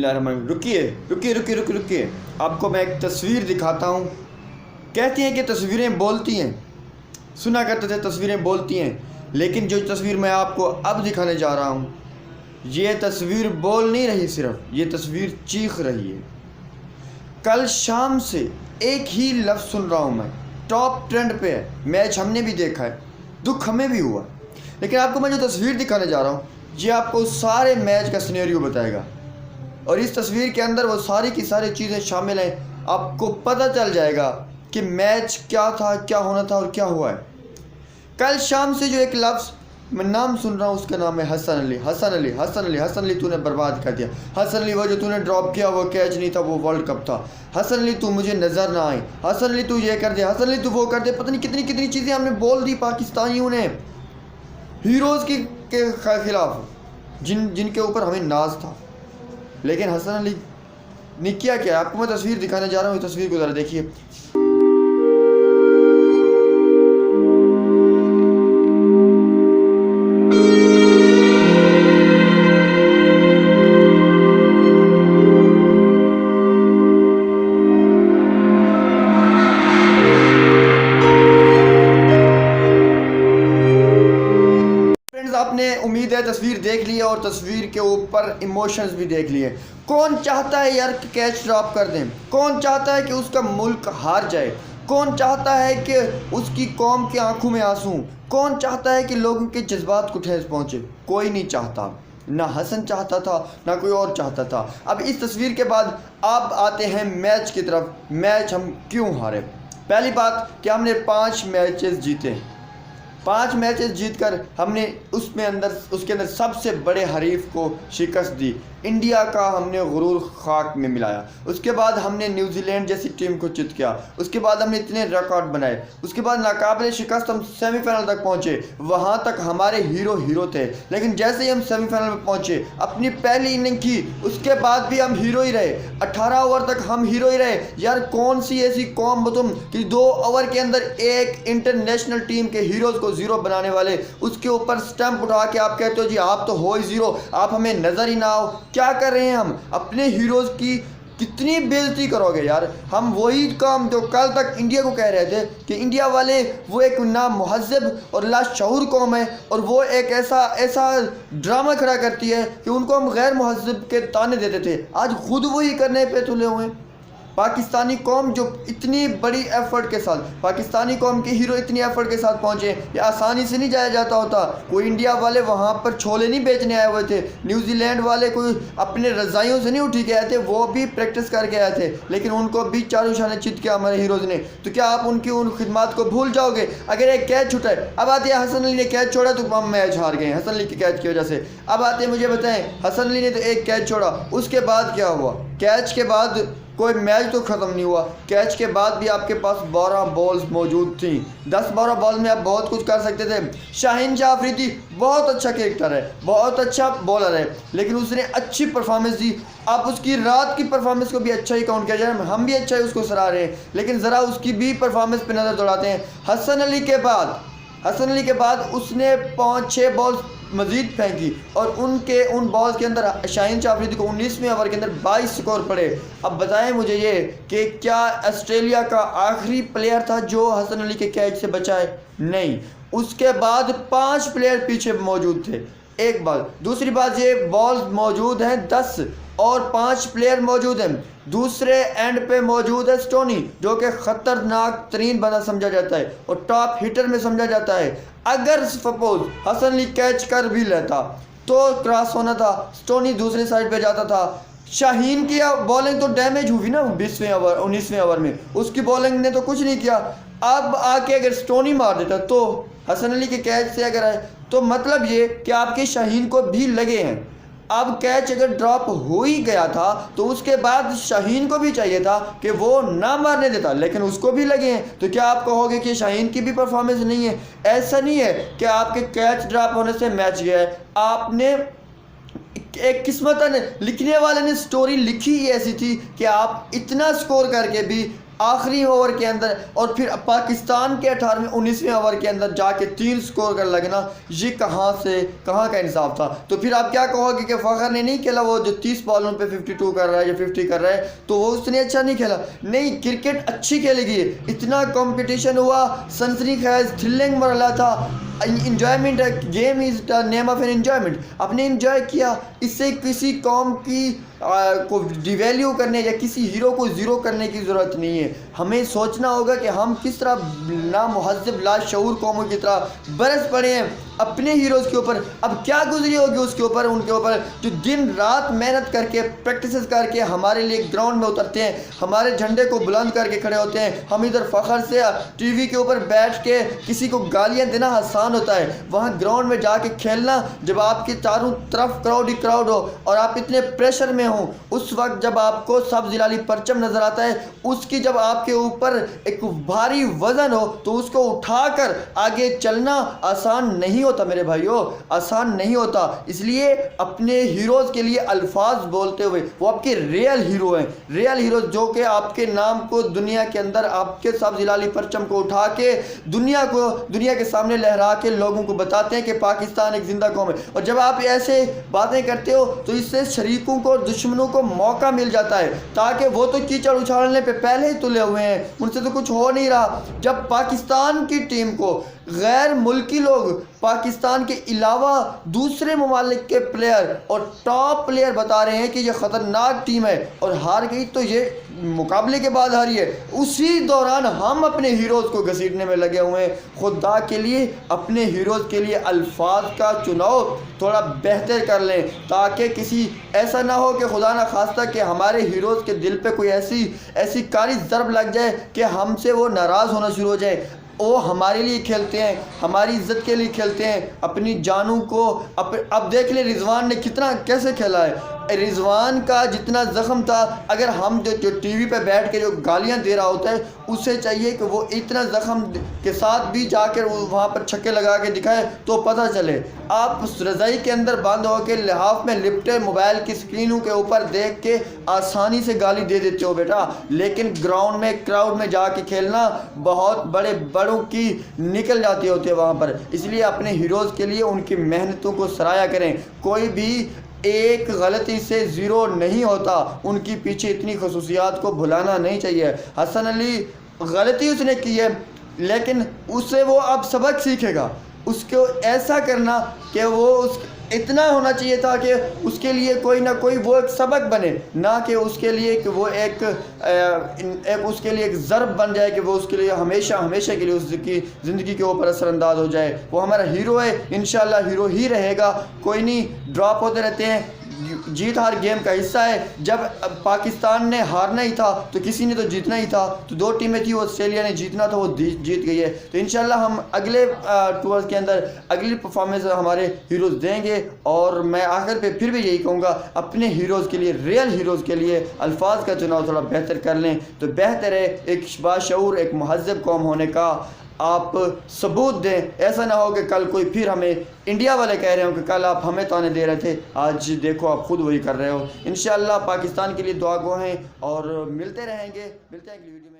बिस्मिल्लाहिर्रहमानिर्रहीम। रुकिए रुकिए रुकिए रुकिए रुकिए, आपको मैं एक तस्वीर दिखाता हूँ। कहते हैं कि तस्वीरें बोलती हैं, सुना करते थे तस्वीरें बोलती हैं, लेकिन जो तस्वीर मैं आपको अब दिखाने जा रहा हूँ, ये तस्वीर बोल नहीं रही, सिर्फ ये तस्वीर चीख रही है। कल शाम से एक ही लफ्ज़ सुन रहा हूँ मैं, टॉप ट्रेंड पे है। मैच हमने भी देखा है, दुख हमें भी हुआ, लेकिन आपको मैं जो तस्वीर दिखाने जा रहा हूँ, ये आपको सारे मैच का सिनेरियो बताएगा। और इस तस्वीर के अंदर वो सारी की सारी चीज़ें शामिल हैं। आपको पता चल जाएगा कि मैच क्या था, क्या होना था और क्या हुआ है। कल शाम से जो एक लफ्ज़ मैं नाम सुन रहा हूँ, उसका नाम है हसन अली। हसन अली, हसन अली, हसन अली, तूने बर्बाद कर दिया। हसन अली, वो जो तूने ड्रॉप किया वो कैच नहीं था, वो वर्ल्ड कप था। हसन अली, तू मुझे नज़र ना आई। हसन अली, तू ये कर दे। हसन अली, तू वो कर दे। पता नहीं कितनी कितनी चीज़ें हमने बोल दी पाकिस्तानियों ने, हीरोज़ के खिलाफ, जिनके ऊपर हमें नाज था। लेकिन हसन अली ने किया क्या? आपको मैं तस्वीर दिखाने जा रहा हूँ, तस्वीर को ज़रा देखिए। आपने उम्मीद है तस्वीर देख ली है और तस्वीर के ऊपर इमोशंस भी देख लिए। कौन चाहता है यार कि कैच ड्रॉप कर दें? कौन चाहता है कि उसका मुल्क हार जाए? कौन चाहता है कि उसकी कौम की आंखों में आंसू? कौन चाहता है कि लोगों के जज्बात को ठेस पहुंचे? कोई नहीं चाहता। ना हसन चाहता था, ना कोई और चाहता था। अब इस तस्वीर के बाद आप आते हैं मैच की तरफ। मैच हम क्यों हारे? पहली बात कि हमने 5 मैचेस जीते। 5 मैचेस जीतकर हमने उसके अंदर सबसे बड़े हरीफ को शिकस्त दी। इंडिया का हमने गुरूर खाक में मिलाया। उसके बाद हमने न्यूजीलैंड जैसी टीम को चित किया। उसके बाद हमने इतने रिकॉर्ड बनाए। उसके बाद नाकाबिले शिकस्त हम सेमीफाइनल तक पहुँचे। वहाँ तक हमारे हीरो थे, लेकिन जैसे ही हम सेमीफाइनल में पहुँचे, अपनी पहली इनिंग की, उसके बाद भी हम हीरो ही रहे। 18 ओवर तक हम हीरो ही रहे। यार कौन सी ऐसी कौम हो तुम कि 2 ओवर के अंदर एक इंटरनेशनल टीम के हीरोज़ को ज़ीरो बनाने वाले, उसके ऊपर स्टंप उठा के आप कहते हो जी आप तो हो ही ज़ीरो, आप हमें नज़र ही ना आओ। क्या कर रहे हैं हम? अपने हीरोज़ की कितनी बेइज्जती करोगे यार? हम वही काम जो कल तक इंडिया को कह रहे थे कि इंडिया वाले वो एक ना मुहज़्ज़ब और लाशऊर कौम है, और वो एक ऐसा ड्रामा खड़ा करती है कि उनको हम गैर मुहज़्ज़ब के ताने देते थे, आज खुद वही करने पे तुले हुए हैं। पाकिस्तानी कौम जो इतनी बड़ी एफर्ट के साथ, पाकिस्तानी कौम के हीरो इतनी एफर्ट के साथ पहुंचे, ये आसानी से नहीं जाया जाता होता। कोई इंडिया वाले वहां पर छोले नहीं बेचने आए हुए थे, न्यूजीलैंड वाले कोई अपने रज़ाइयों से नहीं उठी के आए थे, वो भी प्रैक्टिस करके आए थे, लेकिन उनको भी चारों शाने चित किया हमारे हीरोज़ ने। तो क्या आप उनकी उन खिदमात को भूल जाओगे? अगर एक कैच छूटा है, अब आते हैं हसन अली ने कैच छोड़ा तो हम मैच हार गए हसन अली के कैच की वजह से। अब आते हैं, मुझे बताएं, हसन अली ने तो एक कैच छोड़ा, उसके बाद क्या हुआ? कैच के बाद कोई मैच तो ख़त्म नहीं हुआ। कैच के बाद भी आपके पास 12 बॉल्स मौजूद थी। 10-12 बॉल में आप बहुत कुछ कर सकते थे। शाहीन शाह अफरीदी बहुत अच्छा क्रिकेटर है, बहुत अच्छा बॉलर है, लेकिन उसने अच्छी परफॉर्मेंस दी। आप उसकी रात की परफॉर्मेंस को भी अच्छा ही काउंट किया जाए, हम भी अच्छा ही उसको सराह रहे हैं, लेकिन ज़रा उसकी भी परफॉर्मेंस पे नज़र दौड़ाते हैं। हसन अली के बाद उसने 5-6 बॉल्स मज़ीद फेंकी, और उन बॉल्स के अंदर शाहीन शाह अफरीदी को 19वें ओवर के अंदर 22 स्कोर पड़े। अब बताएं मुझे ये कि क्या ऑस्ट्रेलिया का आखिरी प्लेयर था जो हसन अली के कैच से बचाए? नहीं, उसके बाद 5 प्लेयर पीछे मौजूद थे। एक बात। दूसरी बात, ये बॉल्स मौजूद हैं 10 और 5 प्लेयर मौजूद हैं। दूसरे एंड पे मौजूद है स्टोनी, जो कि ख़तरनाक तरीन बंदा समझा जाता है और टॉप हिटर में समझा जाता है। अगर सपोज हसन अली कैच कर भी लेता तो क्रॉस होना था, स्टोनी दूसरी साइड पे जाता था। शाहीन की बॉलिंग तो डैमेज हुई ना 20वें ओवर 19वें ओवर में, उसकी बॉलिंग ने तो कुछ नहीं किया। अब आके अगर स्टोनी मार देता तो हसन अली के कैच से अगर आए, तो मतलब ये कि आपके शाहीन को भी लगे हैं। अब कैच अगर ड्रॉप हो ही गया था तो उसके बाद शाहीन को भी चाहिए था कि वो ना मारने देता, लेकिन उसको भी लगे हैं। तो क्या आप कहोगे कि शाहीन की भी परफॉर्मेंस नहीं है? ऐसा नहीं है कि आपके कैच ड्रॉप होने से मैच गया है। आपने एक किस्मत लिखने वाले ने स्टोरी लिखी ही ऐसी थी कि आप इतना स्कोर करके भी आखिरी ओवर के अंदर और फिर पाकिस्तान के 18वें 19वें ओवर के अंदर जाके 3 स्कोर कर लगना, ये कहाँ का इंसाफ था। तो फिर आप क्या कहोगे कि फ़खर ने नहीं खेला, वो जो 30 बॉलों पे 52 कर रहा है या 50 कर रहा है, तो वो उसने अच्छा नहीं खेला। नहीं, क्रिकेट अच्छी खेलेगी, इतना कंपटीशन हुआ, सनसनीखेज थ्रिलिंग मरला था। Enjoyment, game is the name of an enjoyment. आपने इंजॉय किया, इससे किसी कौम की को डिवैल्यू करने या किसी हीरो को ज़ीरो करने की ज़रूरत नहीं है। हमें सोचना होगा कि हम किस तरह नामुहज़्ज़ब लाशऊर कौमों की तरह बरस पड़े हैं अपने हीरोज़ के ऊपर। अब क्या गुजरी होगी उसके ऊपर, उनके ऊपर जो दिन रात मेहनत करके प्रैक्टिस करके हमारे लिए ग्राउंड में उतरते हैं, हमारे झंडे को बुलंद करके खड़े होते हैं। हम इधर फ़खर से टीवी के ऊपर बैठ के किसी को गालियाँ देना आसान होता है, वहाँ ग्राउंड में जाके खेलना, जब आपके चारों तरफ क्राउड ही क्राउड हो और आप इतने प्रेशर में हो, उस वक्त जब आपको सब्ज़ हिलाली परचम नज़र आता है, उसकी जब आपके ऊपर एक भारी वज़न हो, तो उसको उठाकर आगे चलना आसान नहीं होता मेरे भाइयों, आसान नहीं होता। इसलिए अपने हीरोज़ के लिए अल्फाज बोलते हुए, वो आपके रियल हीरो हैं, रियल हीरो जो कि आपके नाम को दुनिया के अंदर आपके सब्ज़ हिलाली परचम को उठा के दुनिया के सामने लहरा के लोगों को बताते हैं कि पाकिस्तान एक जिंदा कौम है। और जब आप ऐसे बातें करते हो तो इससे शरीकों को, दुश्मनों को मौका मिल जाता है, ताकि वो तो कीचड़ उछालने पे पहले ही तुले हुए हैं, उनसे तो कुछ हो नहीं रहा। जब पाकिस्तान की टीम को गैर मुल्की लोग पाकिस्तान के अलावा दूसरे ममालिक के प्लेयर और टॉप प्लेयर बता रहे हैं कि ये ख़तरनाक टीम है और हार गई, तो ये मुकाबले के बाद हारी है, उसी दौरान हम अपने हीरोज़ को घसीटने में लगे हुए हैं। खुदा के लिए अपने हीरोज़ के लिए अल्फाज का चुनाव थोड़ा बेहतर कर लें, ताकि किसी ऐसा ना हो कि खुदा ना खास्ता कि हमारे हीरोज़ के दिल पे कोई ऐसी कारी ज़रब लग जाए कि हमसे वो नाराज़ होना शुरू हो जाए। वो हमारे लिए खेलते हैं, हमारी इज़्ज़त के लिए खेलते हैं, अपनी जानों को अब देख ले रिजवान ने कितना कैसे खेला है। रिजवान का जितना ज़ख्म था, अगर हम जो टीवी पे बैठ के जो गालियां दे रहा होता है, उसे चाहिए कि वो इतना ज़ख्म के साथ भी जाकर वहाँ पर छक्के लगा के दिखाए तो पता चले। आप रज़ाई के अंदर बंद होकर लिहाफ में लिपटे मोबाइल की स्क्रीनों के ऊपर देख के आसानी से गाली दे देते हो बेटा, लेकिन ग्राउंड में क्राउड में जाके खेलना बहुत बड़ों की निकल जाती होती है वहाँ पर। इसलिए अपने हीरोज़ के लिए उनकी मेहनतों को सराहा करें। कोई भी एक गलती से ज़ीरो नहीं होता, उनकी पीछे इतनी खसूसियात को भुलाना नहीं चाहिए। हसन अली गलती उसने की है, लेकिन उससे वो अब सबक सीखेगा। उसको ऐसा करना कि वो इतना होना चाहिए था कि उसके लिए कोई ना कोई वो एक सबक बने, ना कि उसके लिए कि वो उसके लिए एक ज़र्ब बन जाए कि वो उसके लिए हमेशा के लिए उसकी ज़िंदगी के ऊपर असरअंदाज हो जाए। वो हमारा हीरो है, इंशाल्लाह हीरो ही रहेगा। कोई नहीं, ड्रॉप होते रहते हैं, जीत हार गेम का हिस्सा है। जब पाकिस्तान ने हारना ही था तो किसी ने तो जीतना ही था, तो 2 टीमें थी, ऑस्ट्रेलिया ने जीतना था, वो जीत गई है। तो इंशाल्लाह हम अगले टूर्स के अंदर अगली परफॉर्मेंस हमारे हीरोज़ देंगे। और मैं आखिर पे फिर भी यही कहूँगा, अपने हीरोज़ के लिए, रियल हीरोज़ के लिए अल्फाज का चुनाव थोड़ा बेहतर कर लें तो बेहतर है। एक बाशऊर, एक महज़्ज़ब कौम होने का आप सबूत दें। ऐसा ना हो कि कल कोई फिर हमें इंडिया वाले कह रहे हो कि कल आप हमें ताने दे रहे थे, आज देखो आप खुद वही कर रहे हो। इंशाअल्लाह पाकिस्तान के लिए दुआ गो हैं और मिलते रहेंगे अगली वीडियो में।